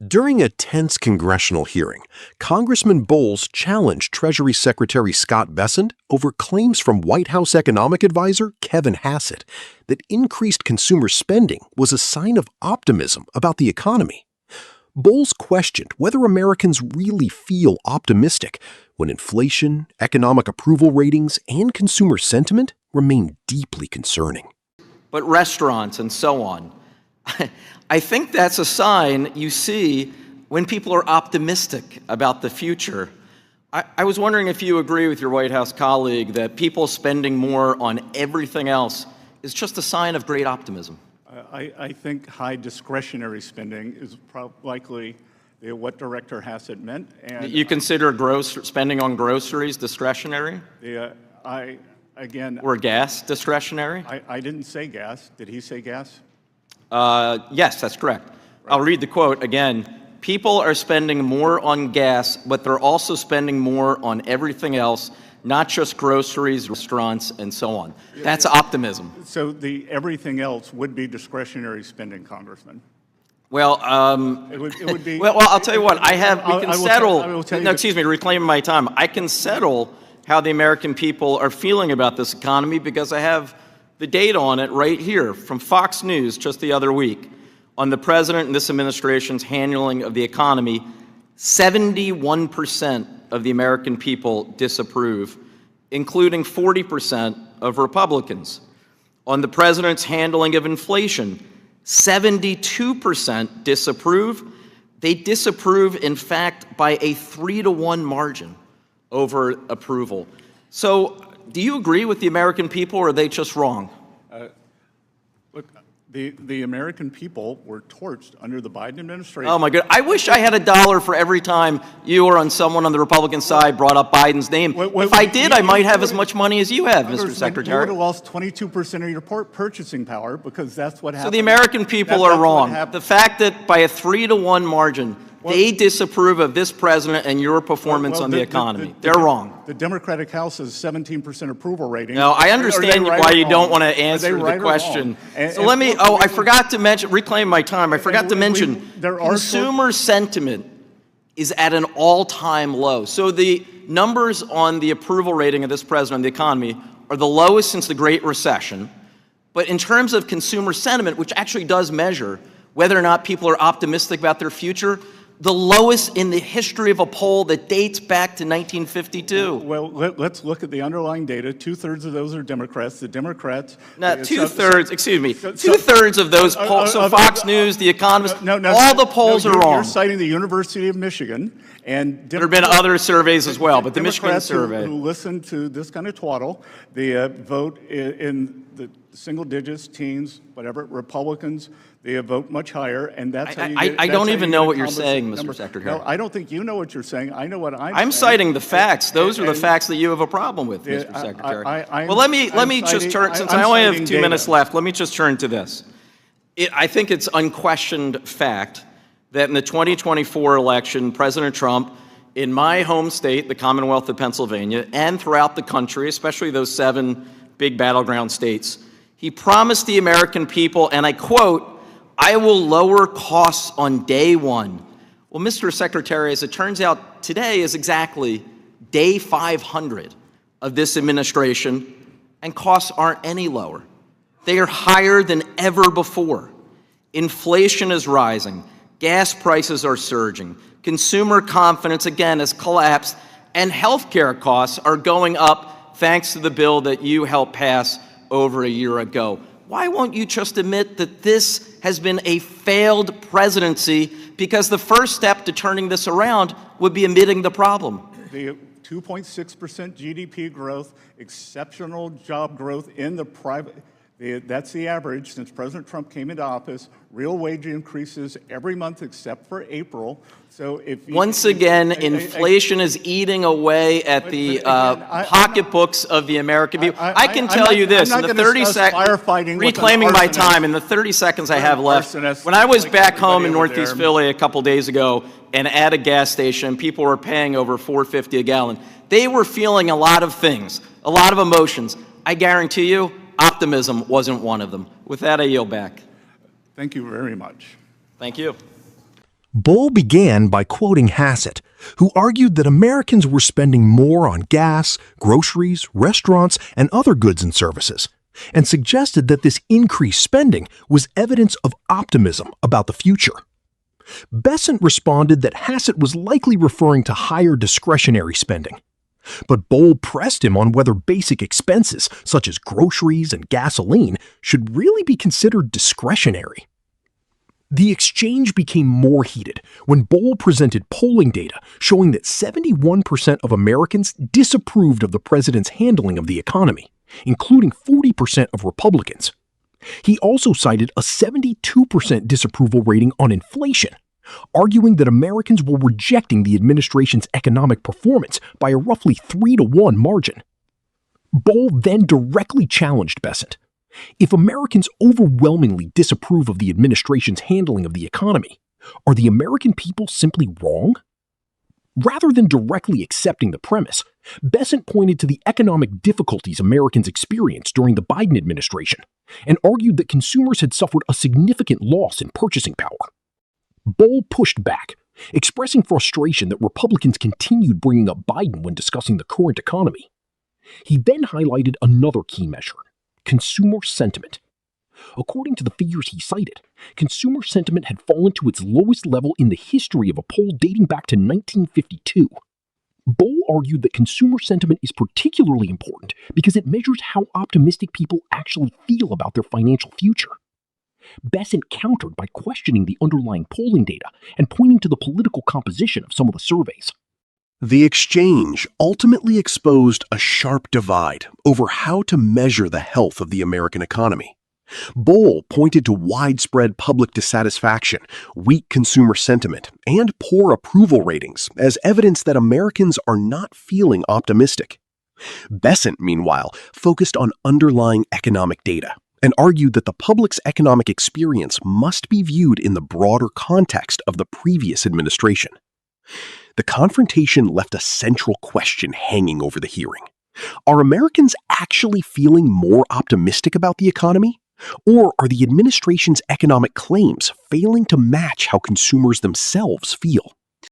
During a tense congressional hearing, Congressman Bowles challenged Treasury Secretary Scott Bessent over claims from White House economic advisor Kevin Hassett that increased consumer spending was a sign of optimism about the economy. Bowles questioned whether Americans really feel optimistic when inflation, economic approval ratings, and consumer sentiment remain deeply concerning. But restaurants and so on. I think that's a sign you see when people are optimistic about the future. I was wondering if you agree with your White House colleague that people spending more on everything else is just a sign of great optimism. I think high discretionary spending is likely what Director Hassett meant. And you consider spending on groceries discretionary? Or gas discretionary? I didn't say gas. Did he say gas? Yes, that's correct. Right. I'll read the quote again. People are spending more on gas, but they're also spending more on everything else, not just groceries, restaurants, and so on. That's optimism. So the everything else would be discretionary spending, Congressman. Well, it would be. Well, I'll tell you what. Reclaim my time. I can settle how the American people are feeling about this economy because I have the data on it right here from Fox News just the other week on the president and this administration's handling of the economy. 71% of the American people disapprove, including 40% of Republicans. On the president's handling of inflation, 72% disapprove. They disapprove, in fact, by a 3-to-1 margin over approval. So, do you agree with the American people, or are they just wrong? Look, the American people were torched under the Biden administration. Oh my God! I wish I had $1 for every time you or someone on the Republican side brought up Biden's name. If I did, I might have as much money as you have, Mr. Secretary. You would have lost 22% of your purchasing power because that's what happened. So the American people are wrong. The fact that by a 3-to-1 margin, they disapprove of this president and your performance on the economy. They're wrong. The Democratic House has 17% approval rating. No, I understand why you don't want to answer the question. So let me, I forgot to mention, reclaim my time, I forgot to mention, consumer sentiment is at an all-time low. So the numbers on the approval rating of this president on the economy are the lowest since the Great Recession. But in terms of consumer sentiment, which actually does measure whether or not people are optimistic about their future, the lowest in the history of a poll that dates back to 1952. Well, let's look at the underlying data. 2/3 of those are Democrats. The Democrats... Now, two-thirds of those polls, so Fox News, The Economist, all the polls are wrong. You're citing the University of Michigan, and there have been other surveys as well, but the Michigan survey. Who listen to this kind of twaddle, they vote in the single digits, teens, whatever, Republicans, they vote much higher, and that's how you get... I don't even know what you're saying, Mr. Secretary. No, I don't think you know what you're saying. I know what I'm saying. I'm citing the facts. Those are the facts that you have a problem with, Mr. Secretary. Well, let me just turn, since I only have 2 minutes left, let me just turn to this. I think it's unquestioned fact that in the 2024 election, President Trump, in my home state, the Commonwealth of Pennsylvania, and throughout the country, especially those 7 big battleground states, he promised the American people, and I quote, "I will lower costs on day one." Well, Mr. Secretary, as it turns out, today is exactly day 500 of this administration, and costs aren't any lower. They are higher than ever before. Inflation is rising. Gas prices are surging. Consumer confidence, again, has collapsed, and healthcare costs are going up thanks to the bill that you helped pass over a year ago. Why won't you just admit that this has been a failed presidency, because the first step to turning this around would be admitting the problem? The 2.6% GDP growth, exceptional job growth in the private, that's the average since President Trump came into office. Real wage increases every month except for April. So if once again, inflation is eating away at the pocketbooks of the American people. I can tell you this, in the 30 seconds, reclaiming my time, in the 30 seconds I have left, when I was back home in Northeast Philly a couple days ago and at a gas station, people were paying over $4.50 a gallon. They were feeling a lot of things, a lot of emotions. I guarantee you, optimism wasn't one of them. With that, I yield back. Thank you very much. Thank you. Bull began by quoting Hassett, who argued that Americans were spending more on gas, groceries, restaurants, and other goods and services, and suggested that this increased spending was evidence of optimism about the future. Bessent responded that Hassett was likely referring to higher discretionary spending. But Bull pressed him on whether basic expenses, such as groceries and gasoline, should really be considered discretionary. The exchange became more heated when Bull presented polling data showing that 71% of Americans disapproved of the president's handling of the economy, including 40% of Republicans. He also cited a 72% disapproval rating on inflation, arguing that Americans were rejecting the administration's economic performance by a roughly 3-to-1 margin. Bull then directly challenged Bessent. If Americans overwhelmingly disapprove of the administration's handling of the economy, are the American people simply wrong? Rather than directly accepting the premise, Bessent pointed to the economic difficulties Americans experienced during the Biden administration and argued that consumers had suffered a significant loss in purchasing power. Bull pushed back, expressing frustration that Republicans continued bringing up Biden when discussing the current economy. He then highlighted another key measure: consumer sentiment. According to the figures he cited, consumer sentiment had fallen to its lowest level in the history of a poll dating back to 1952. Bull argued that consumer sentiment is particularly important because it measures how optimistic people actually feel about their financial future. Bessent countered by questioning the underlying polling data and pointing to the political composition of some of the surveys. The exchange ultimately exposed a sharp divide over how to measure the health of the American economy. Bull pointed to widespread public dissatisfaction, weak consumer sentiment, and poor approval ratings as evidence that Americans are not feeling optimistic. Bessent, meanwhile, focused on underlying economic data and argued that the public's economic experience must be viewed in the broader context of the previous administration. The confrontation left a central question hanging over the hearing. Are Americans actually feeling more optimistic about the economy? Or are the administration's economic claims failing to match how consumers themselves feel?